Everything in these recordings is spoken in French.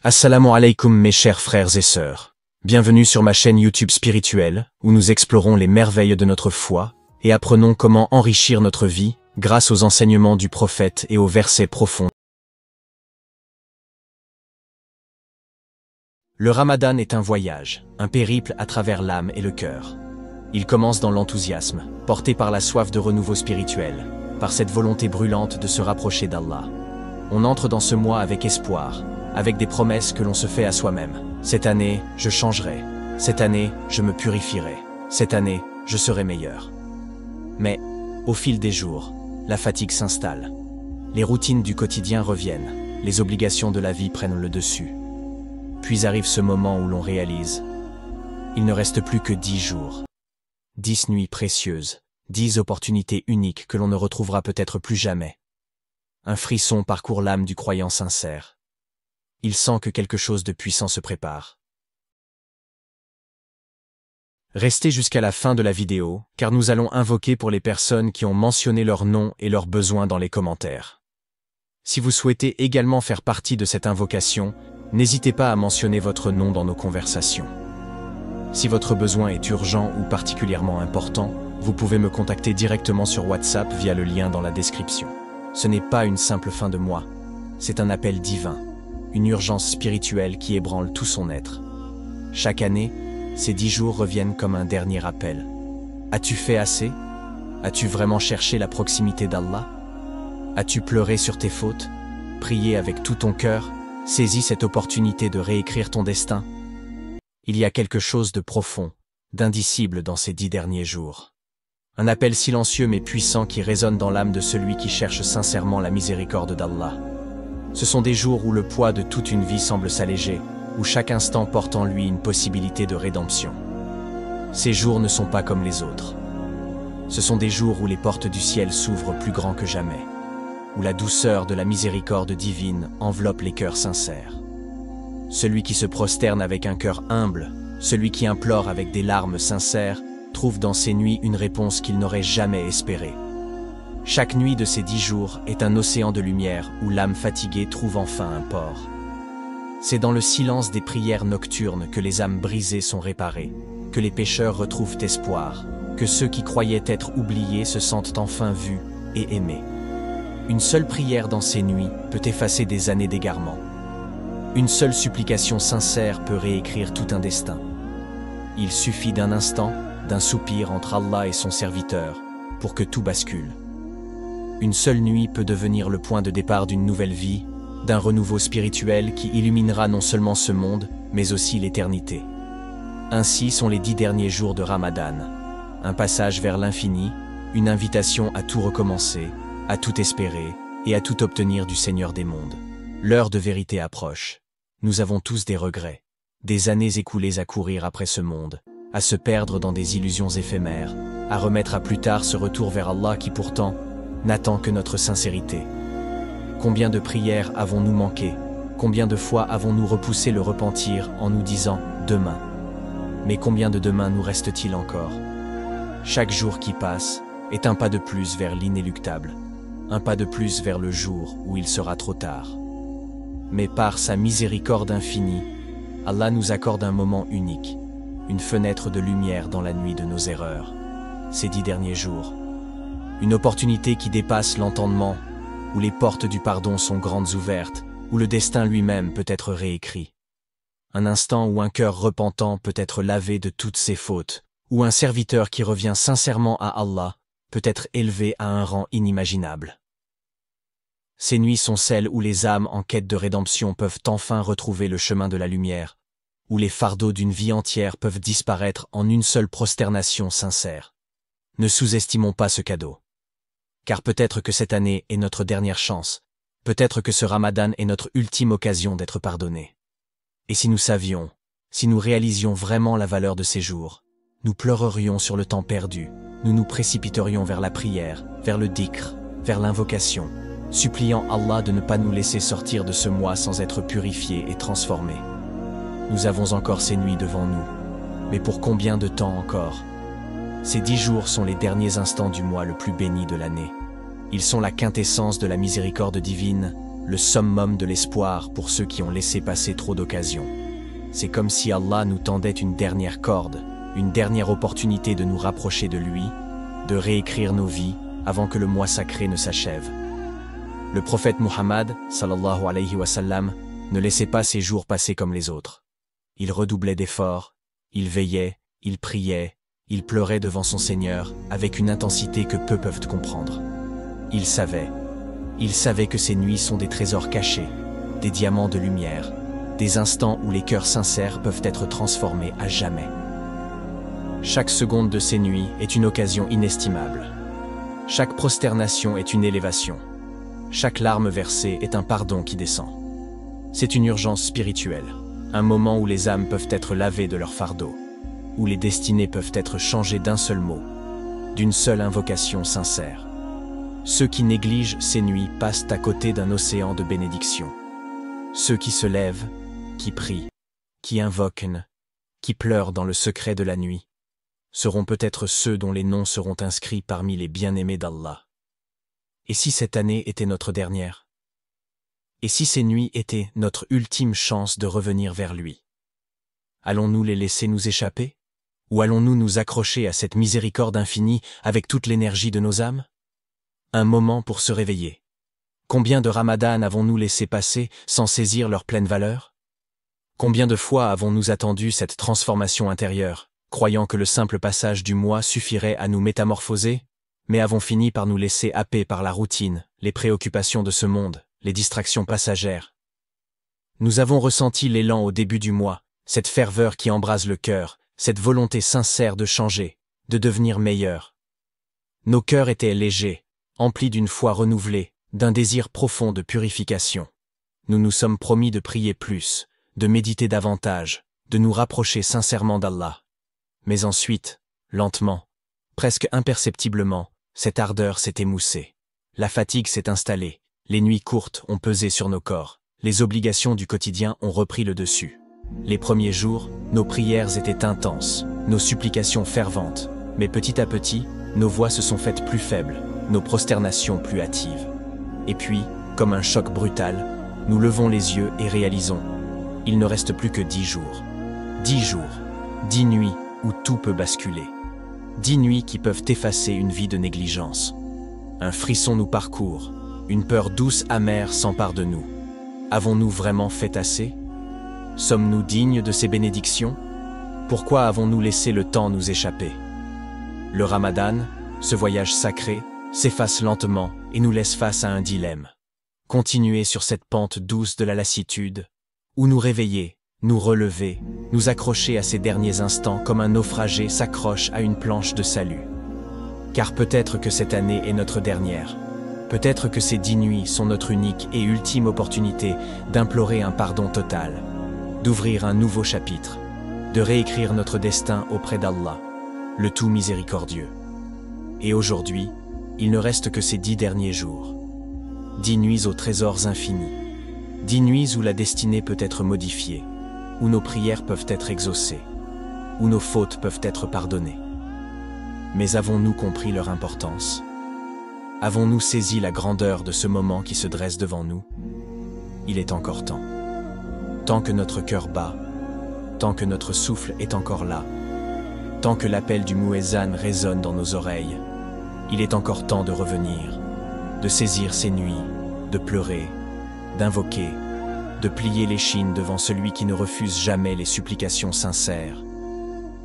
Assalamu alaikum mes chers frères et sœurs. Bienvenue sur ma chaîne YouTube spirituelle, où nous explorons les merveilles de notre foi et apprenons comment enrichir notre vie grâce aux enseignements du prophète et aux versets profonds. Le Ramadan est un voyage, un périple à travers l'âme et le cœur. Il commence dans l'enthousiasme, porté par la soif de renouveau spirituel, par cette volonté brûlante de se rapprocher d'Allah. On entre dans ce mois avec espoir, avec des promesses que l'on se fait à soi-même. Cette année, je changerai. Cette année, je me purifierai. Cette année, je serai meilleur. Mais, au fil des jours, la fatigue s'installe. Les routines du quotidien reviennent. Les obligations de la vie prennent le dessus. Puis arrive ce moment où l'on réalise. Il ne reste plus que 10 jours. 10 nuits précieuses. 10 opportunités uniques que l'on ne retrouvera peut-être plus jamais. Un frisson parcourt l'âme du croyant sincère. Il sent que quelque chose de puissant se prépare. Restez jusqu'à la fin de la vidéo, car nous allons invoquer pour les personnes qui ont mentionné leur nom et leurs besoins dans les commentaires. Si vous souhaitez également faire partie de cette invocation, n'hésitez pas à mentionner votre nom dans nos conversations. Si votre besoin est urgent ou particulièrement important, vous pouvez me contacter directement sur WhatsApp via le lien dans la description. Ce n'est pas une simple fin de mois, c'est un appel divin. Une urgence spirituelle qui ébranle tout son être. Chaque année, ces 10 jours reviennent comme un dernier appel. As-tu fait assez? As-tu vraiment cherché la proximité d'Allah? As-tu pleuré sur tes fautes? Prié avec tout ton cœur? Saisis cette opportunité de réécrire ton destin. Il y a quelque chose de profond, d'indicible dans ces 10 derniers jours. Un appel silencieux mais puissant qui résonne dans l'âme de celui qui cherche sincèrement la miséricorde d'Allah. Ce sont des jours où le poids de toute une vie semble s'alléger, où chaque instant porte en lui une possibilité de rédemption. Ces jours ne sont pas comme les autres. Ce sont des jours où les portes du ciel s'ouvrent plus grand que jamais, où la douceur de la miséricorde divine enveloppe les cœurs sincères. Celui qui se prosterne avec un cœur humble, celui qui implore avec des larmes sincères, trouve dans ces nuits une réponse qu'il n'aurait jamais espérée. Chaque nuit de ces 10 jours est un océan de lumière où l'âme fatiguée trouve enfin un port. C'est dans le silence des prières nocturnes que les âmes brisées sont réparées, que les pécheurs retrouvent espoir, que ceux qui croyaient être oubliés se sentent enfin vus et aimés. Une seule prière dans ces nuits peut effacer des années d'égarement. Une seule supplication sincère peut réécrire tout un destin. Il suffit d'un instant, d'un soupir entre Allah et son serviteur, pour que tout bascule. Une seule nuit peut devenir le point de départ d'une nouvelle vie, d'un renouveau spirituel qui illuminera non seulement ce monde, mais aussi l'éternité. Ainsi sont les 10 derniers jours de Ramadan, un passage vers l'infini, une invitation à tout recommencer, à tout espérer et à tout obtenir du Seigneur des mondes. L'heure de vérité approche. Nous avons tous des regrets, des années écoulées à courir après ce monde, à se perdre dans des illusions éphémères, à remettre à plus tard ce retour vers Allah qui pourtant n'attend que notre sincérité. Combien de prières avons-nous manqué? Combien de fois avons-nous repoussé le repentir en nous disant « demain ». Mais combien de demain nous reste-t-il encore? Chaque jour qui passe est un pas de plus vers l'inéluctable, un pas de plus vers le jour où il sera trop tard. Mais par sa miséricorde infinie, Allah nous accorde un moment unique, une fenêtre de lumière dans la nuit de nos erreurs, ces 10 derniers jours. Une opportunité qui dépasse l'entendement, où les portes du pardon sont grandes ouvertes, où le destin lui-même peut être réécrit. Un instant où un cœur repentant peut être lavé de toutes ses fautes, où un serviteur qui revient sincèrement à Allah peut être élevé à un rang inimaginable. Ces nuits sont celles où les âmes en quête de rédemption peuvent enfin retrouver le chemin de la lumière, où les fardeaux d'une vie entière peuvent disparaître en une seule prosternation sincère. Ne sous-estimons pas ce cadeau. Car peut-être que cette année est notre dernière chance, peut-être que ce Ramadan est notre ultime occasion d'être pardonnés. Et si nous savions, si nous réalisions vraiment la valeur de ces jours, nous pleurerions sur le temps perdu, nous nous précipiterions vers la prière, vers le dhikr, vers l'invocation, suppliant Allah de ne pas nous laisser sortir de ce mois sans être purifiés et transformés. Nous avons encore ces nuits devant nous, mais pour combien de temps encore? Ces 10 jours sont les derniers instants du mois le plus béni de l'année. Ils sont la quintessence de la miséricorde divine, le summum de l'espoir pour ceux qui ont laissé passer trop d'occasions. C'est comme si Allah nous tendait une dernière corde, une dernière opportunité de nous rapprocher de lui, de réécrire nos vies avant que le mois sacré ne s'achève. Le prophète Muhammad, sallallahu alayhi wa sallam, ne laissait pas ses jours passer comme les autres. Il redoublait d'efforts, il veillait, il priait, il pleurait devant son Seigneur avec une intensité que peu peuvent comprendre. Il savait que ces nuits sont des trésors cachés, des diamants de lumière, des instants où les cœurs sincères peuvent être transformés à jamais. Chaque seconde de ces nuits est une occasion inestimable. Chaque prosternation est une élévation. Chaque larme versée est un pardon qui descend. C'est une urgence spirituelle, un moment où les âmes peuvent être lavées de leur fardeau, où les destinées peuvent être changées d'un seul mot, d'une seule invocation sincère. Ceux qui négligent ces nuits passent à côté d'un océan de bénédictions. Ceux qui se lèvent, qui prient, qui invoquent, qui pleurent dans le secret de la nuit, seront peut-être ceux dont les noms seront inscrits parmi les bien-aimés d'Allah. Et si cette année était notre dernière? Et si ces nuits étaient notre ultime chance de revenir vers lui? Allons-nous les laisser nous échapper? Ou allons-nous nous accrocher à cette miséricorde infinie avec toute l'énergie de nos âmes? Un moment pour se réveiller. Combien de Ramadan avons-nous laissé passer sans saisir leur pleine valeur? Combien de fois avons-nous attendu cette transformation intérieure, croyant que le simple passage du mois suffirait à nous métamorphoser, mais avons fini par nous laisser happer par la routine, les préoccupations de ce monde, les distractions passagères. Nous avons ressenti l'élan au début du mois, cette ferveur qui embrase le cœur, cette volonté sincère de changer, de devenir meilleur. Nos cœurs étaient légers, emplis d'une foi renouvelée, d'un désir profond de purification. Nous nous sommes promis de prier plus, de méditer davantage, de nous rapprocher sincèrement d'Allah. Mais ensuite, lentement, presque imperceptiblement, cette ardeur s'est émoussée. La fatigue s'est installée, les nuits courtes ont pesé sur nos corps, les obligations du quotidien ont repris le dessus. Les premiers jours, nos prières étaient intenses, nos supplications ferventes, mais petit à petit, nos voix se sont faites plus faibles, nos prosternations plus hâtives. Et puis, comme un choc brutal, nous levons les yeux et réalisons, il ne reste plus que 10 jours. 10 jours, 10 nuits où tout peut basculer. 10 nuits qui peuvent effacer une vie de négligence. Un frisson nous parcourt, une peur douce amère s'empare de nous. Avons-nous vraiment fait assez? Sommes-nous dignes de ces bénédictions? Pourquoi avons-nous laissé le temps nous échapper? Le Ramadan, ce voyage sacré, s'efface lentement et nous laisse face à un dilemme. Continuer sur cette pente douce de la lassitude, ou nous réveiller, nous relever, nous accrocher à ces derniers instants comme un naufragé s'accroche à une planche de salut. Car peut-être que cette année est notre dernière. Peut-être que ces 10 nuits sont notre unique et ultime opportunité d'implorer un pardon total, d'ouvrir un nouveau chapitre, de réécrire notre destin auprès d'Allah, le tout miséricordieux. Et aujourd'hui, il ne reste que ces 10 derniers jours. 10 nuits aux trésors infinis. 10 nuits où la destinée peut être modifiée, où nos prières peuvent être exaucées, où nos fautes peuvent être pardonnées. Mais avons-nous compris leur importance? Avons-nous saisi la grandeur de ce moment qui se dresse devant nous? Il est encore temps. Tant que notre cœur bat, tant que notre souffle est encore là, tant que l'appel du muezzin résonne dans nos oreilles, il est encore temps de revenir, de saisir ces nuits, de pleurer, d'invoquer, de plier l'échine devant celui qui ne refuse jamais les supplications sincères.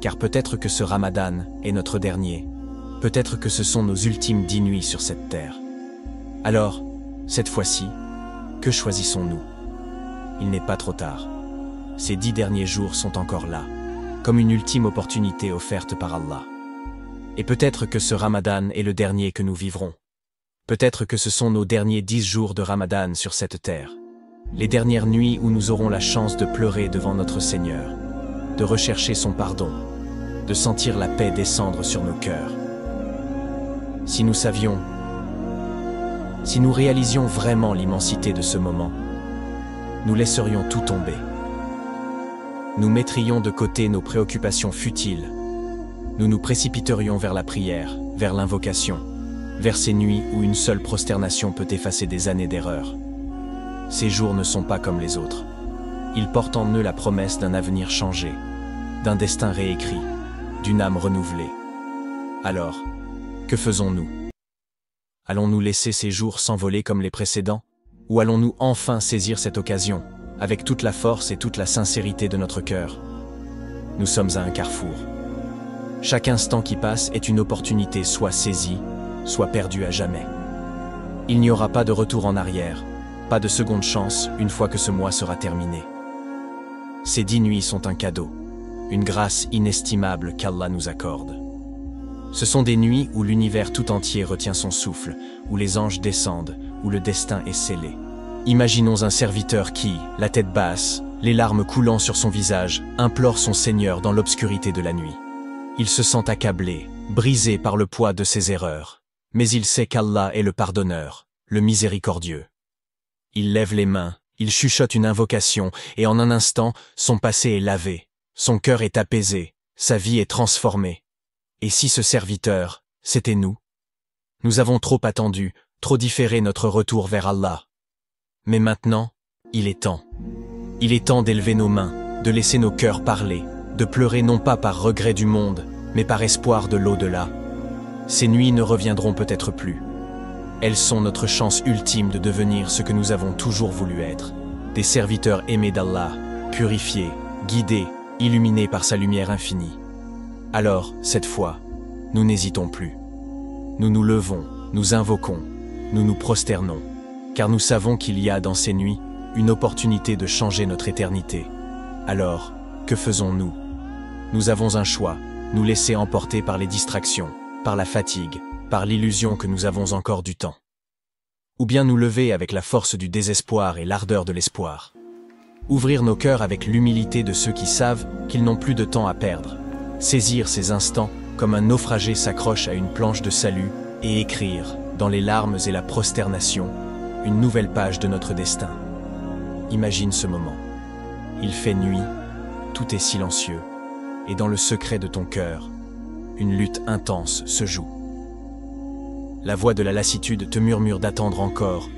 Car peut-être que ce Ramadan est notre dernier, peut-être que ce sont nos ultimes 10 nuits sur cette terre. Alors, cette fois-ci, que choisissons-nous? Il n'est pas trop tard. Ces 10 derniers jours sont encore là, comme une ultime opportunité offerte par Allah. Et peut-être que ce Ramadan est le dernier que nous vivrons. Peut-être que ce sont nos derniers 10 jours de Ramadan sur cette terre. Les dernières nuits où nous aurons la chance de pleurer devant notre Seigneur, de rechercher son pardon, de sentir la paix descendre sur nos cœurs. Si nous savions, si nous réalisions vraiment l'immensité de ce moment, nous laisserions tout tomber. Nous mettrions de côté nos préoccupations futiles. Nous nous précipiterions vers la prière, vers l'invocation, vers ces nuits où une seule prosternation peut effacer des années d'erreurs. ces jours ne sont pas comme les autres. Ils portent en eux la promesse d'un avenir changé, d'un destin réécrit, d'une âme renouvelée. Alors, que faisons-nous? Allons-nous laisser ces jours s'envoler comme les précédents? Ou allons-nous enfin saisir cette occasion, avec toute la force et toute la sincérité de notre cœur? Nous sommes à un carrefour. Chaque instant qui passe est une opportunité soit saisie, soit perdue à jamais. Il n'y aura pas de retour en arrière, pas de seconde chance une fois que ce mois sera terminé. Ces 10 nuits sont un cadeau, une grâce inestimable qu'Allah nous accorde. Ce sont des nuits où l'univers tout entier retient son souffle, où les anges descendent, où le destin est scellé. Imaginons un serviteur qui, la tête basse, les larmes coulant sur son visage, implore son Seigneur dans l'obscurité de la nuit. Il se sent accablé, brisé par le poids de ses erreurs. Mais il sait qu'Allah est le pardonneur, le miséricordieux. Il lève les mains, il chuchote une invocation, et en un instant, son passé est lavé, son cœur est apaisé, sa vie est transformée. Et si ce serviteur, c'était nous? Nous avons trop attendu, trop différé notre retour vers Allah. Mais maintenant, il est temps. Il est temps d'élever nos mains, de laisser nos cœurs parler, de pleurer non pas par regret du monde, mais par espoir de l'au-delà. Ces nuits ne reviendront peut-être plus. Elles sont notre chance ultime de devenir ce que nous avons toujours voulu être, des serviteurs aimés d'Allah, purifiés, guidés, illuminés par sa lumière infinie. Alors, cette fois, nous n'hésitons plus. Nous nous levons, nous invoquons, nous nous prosternons, car nous savons qu'il y a dans ces nuits une opportunité de changer notre éternité. Alors, que faisons-nous? Nous avons un choix, nous laisser emporter par les distractions, par la fatigue, par l'illusion que nous avons encore du temps. Ou bien nous lever avec la force du désespoir et l'ardeur de l'espoir. Ouvrir nos cœurs avec l'humilité de ceux qui savent qu'ils n'ont plus de temps à perdre. Saisir ces instants comme un naufragé s'accroche à une planche de salut et écrire, dans les larmes et la prosternation, une nouvelle page de notre destin. Imagine ce moment. Il fait nuit, tout est silencieux, et dans le secret de ton cœur, une lutte intense se joue. La voix de la lassitude te murmure d'attendre encore,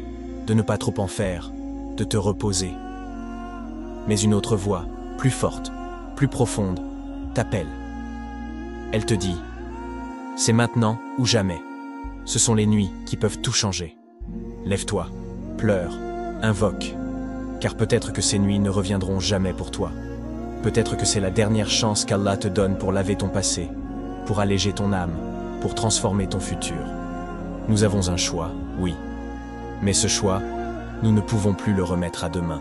de ne pas trop en faire, de te reposer. Mais une autre voix, plus forte, plus profonde, t'appelle. Elle te dit, c'est maintenant ou jamais. Ce sont les nuits qui peuvent tout changer. Lève-toi, pleure, invoque, car peut-être que ces nuits ne reviendront jamais pour toi. Peut-être que c'est la dernière chance qu'Allah te donne pour laver ton passé, pour alléger ton âme, pour transformer ton futur. Nous avons un choix, oui. Mais ce choix, nous ne pouvons plus le remettre à demain.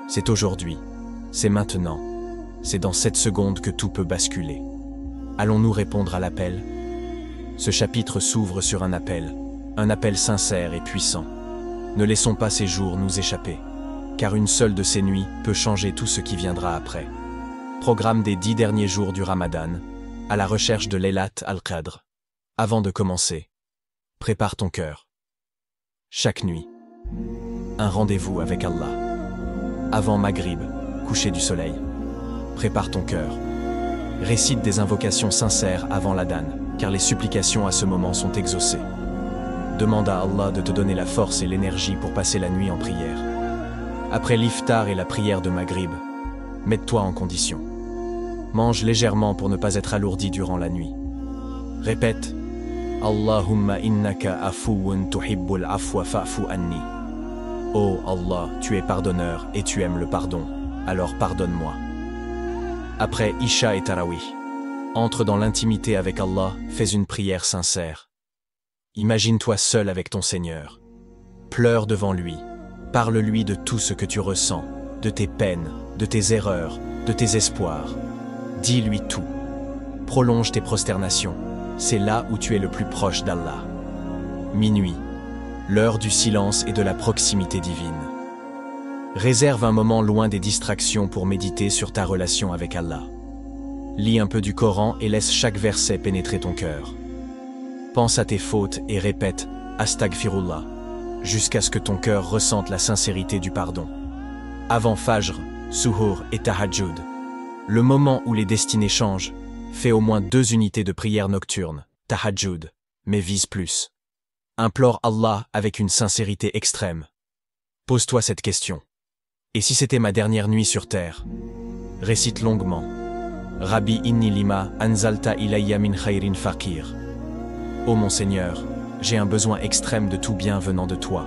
C'est aujourd'hui, c'est maintenant, c'est dans cette seconde que tout peut basculer. Allons-nous répondre à l'appel? Ce chapitre s'ouvre sur un appel sincère et puissant. Ne laissons pas ces jours nous échapper, car une seule de ces nuits peut changer tout ce qui viendra après. Programme des 10 derniers jours du Ramadan, à la recherche de Laylat al-Qadr. Avant de commencer, prépare ton cœur. Chaque nuit, un rendez-vous avec Allah. Avant Maghrib, coucher du soleil, prépare ton cœur. Récite des invocations sincères avant l'adhan, car les supplications à ce moment sont exaucées. Demande à Allah de te donner la force et l'énergie pour passer la nuit en prière. Après l'iftar et la prière de Maghrib, mets-toi en condition. Mange légèrement pour ne pas être alourdi durant la nuit. Répète « Allahumma innaka afuwun tuhibbul afwa fa'fu anni » Oh Allah, tu es pardonneur et tu aimes le pardon, alors pardonne-moi. Après Isha et Tarawih, entre dans l'intimité avec Allah, fais une prière sincère. Imagine-toi seul avec ton Seigneur. Pleure devant lui, parle-lui de tout ce que tu ressens, de tes peines, de tes erreurs, de tes espoirs. Dis-lui tout. Prolonge tes prosternations, c'est là où tu es le plus proche d'Allah. Minuit, l'heure du silence et de la proximité divine. Réserve un moment loin des distractions pour méditer sur ta relation avec Allah. Lis un peu du Coran et laisse chaque verset pénétrer ton cœur. Pense à tes fautes et répète « Astaghfirullah » jusqu'à ce que ton cœur ressente la sincérité du pardon. Avant Fajr, Suhour et Tahajjud, le moment où les destinées changent, fais au moins 2 unités de prière nocturne, Tahajjud, mais vise plus. Implore Allah avec une sincérité extrême. Pose-toi cette question. Et si c'était ma dernière nuit sur terre? Récite longuement. Rabbi inni lima anzalta ilayya min khayrin faqir. Ô mon Seigneur, j'ai un besoin extrême de tout bien venant de toi.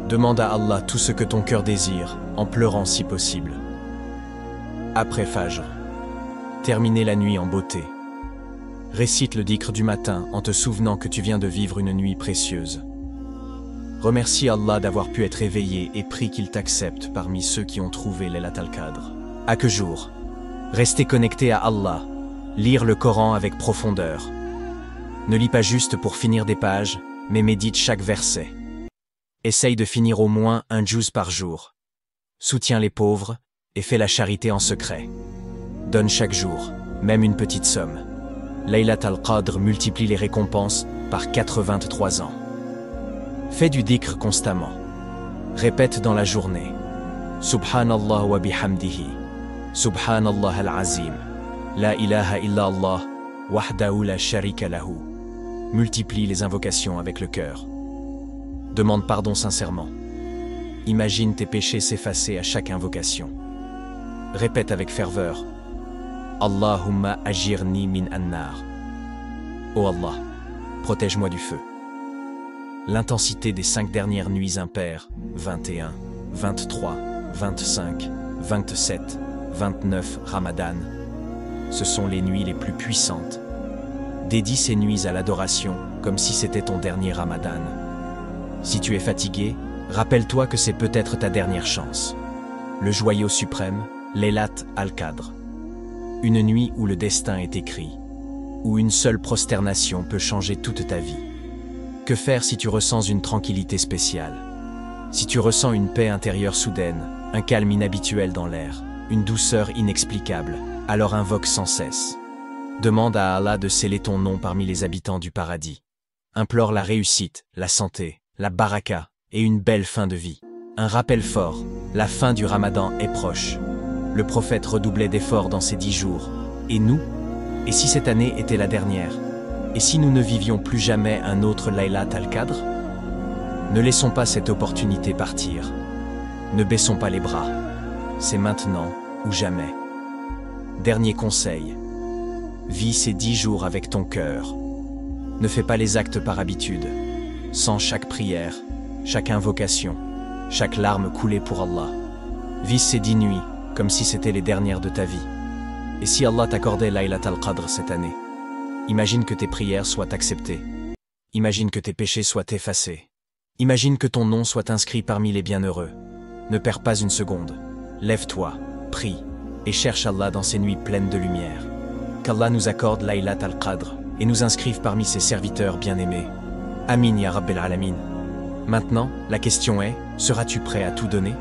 Demande à Allah tout ce que ton cœur désire, en pleurant si possible. Après Fajr, terminez la nuit en beauté. Récite le dhikr du matin en te souvenant que tu viens de vivre une nuit précieuse. Remercie Allah d'avoir pu être éveillé et prie qu'il t'accepte parmi ceux qui ont trouvé Laylat al-Qadr. À que jour? Restez connecté à Allah, lire le Coran avec profondeur. Ne lis pas juste pour finir des pages, mais médite chaque verset. Essaye de finir au moins un juz par jour. Soutiens les pauvres et fais la charité en secret. Donne chaque jour, même une petite somme. Laylat al-Qadr multiplie les récompenses par 83 ans. Fais du dhikr constamment. Répète dans la journée. Subhanallah wa bihamdihi. Subhanallah al-Azim. La ilaha illa Allah. Wahdahu la sharika lahu. Multiplie les invocations avec le cœur. Demande pardon sincèrement. Imagine tes péchés s'effacer à chaque invocation. Répète avec ferveur. Allahumma ajirni min annar. Ô Allah, protège-moi du feu. L'intensité des 5 dernières nuits impaires, 21, 23, 25, 27, 29 Ramadan, ce sont les nuits les plus puissantes. Dédie ces nuits à l'adoration comme si c'était ton dernier Ramadan. Si tu es fatigué, rappelle-toi que c'est peut-être ta dernière chance. Le joyau suprême, Laylat al-Qadr. Une nuit où le destin est écrit, où une seule prosternation peut changer toute ta vie. Que faire si tu ressens une tranquillité spéciale? Si tu ressens une paix intérieure soudaine, un calme inhabituel dans l'air, une douceur inexplicable, alors invoque sans cesse. Demande à Allah de sceller ton nom parmi les habitants du paradis. Implore la réussite, la santé, la baraka et une belle fin de vie. Un rappel fort, la fin du Ramadan est proche. Le prophète redoublait d'efforts dans ces 10 jours. Et nous? Et si cette année était la dernière? Et si nous ne vivions plus jamais un autre Laylat al-Qadr? Ne laissons pas cette opportunité partir. Ne baissons pas les bras. C'est maintenant ou jamais. Dernier conseil. Vis ces 10 jours avec ton cœur. Ne fais pas les actes par habitude. Sens chaque prière, chaque invocation, chaque larme coulée pour Allah. Vis ces 10 nuits comme si c'était les dernières de ta vie. Et si Allah t'accordait Laylat al-Qadr cette année? Imagine que tes prières soient acceptées. Imagine que tes péchés soient effacés. Imagine que ton nom soit inscrit parmi les bienheureux. Ne perds pas une seconde. Lève-toi, prie, et cherche Allah dans ces nuits pleines de lumière. Qu'Allah nous accorde Laylat al-Qadr et nous inscrive parmi ses serviteurs bien-aimés. Amin ya Rabbil Alamin. Maintenant, la question est, seras-tu prêt à tout donner?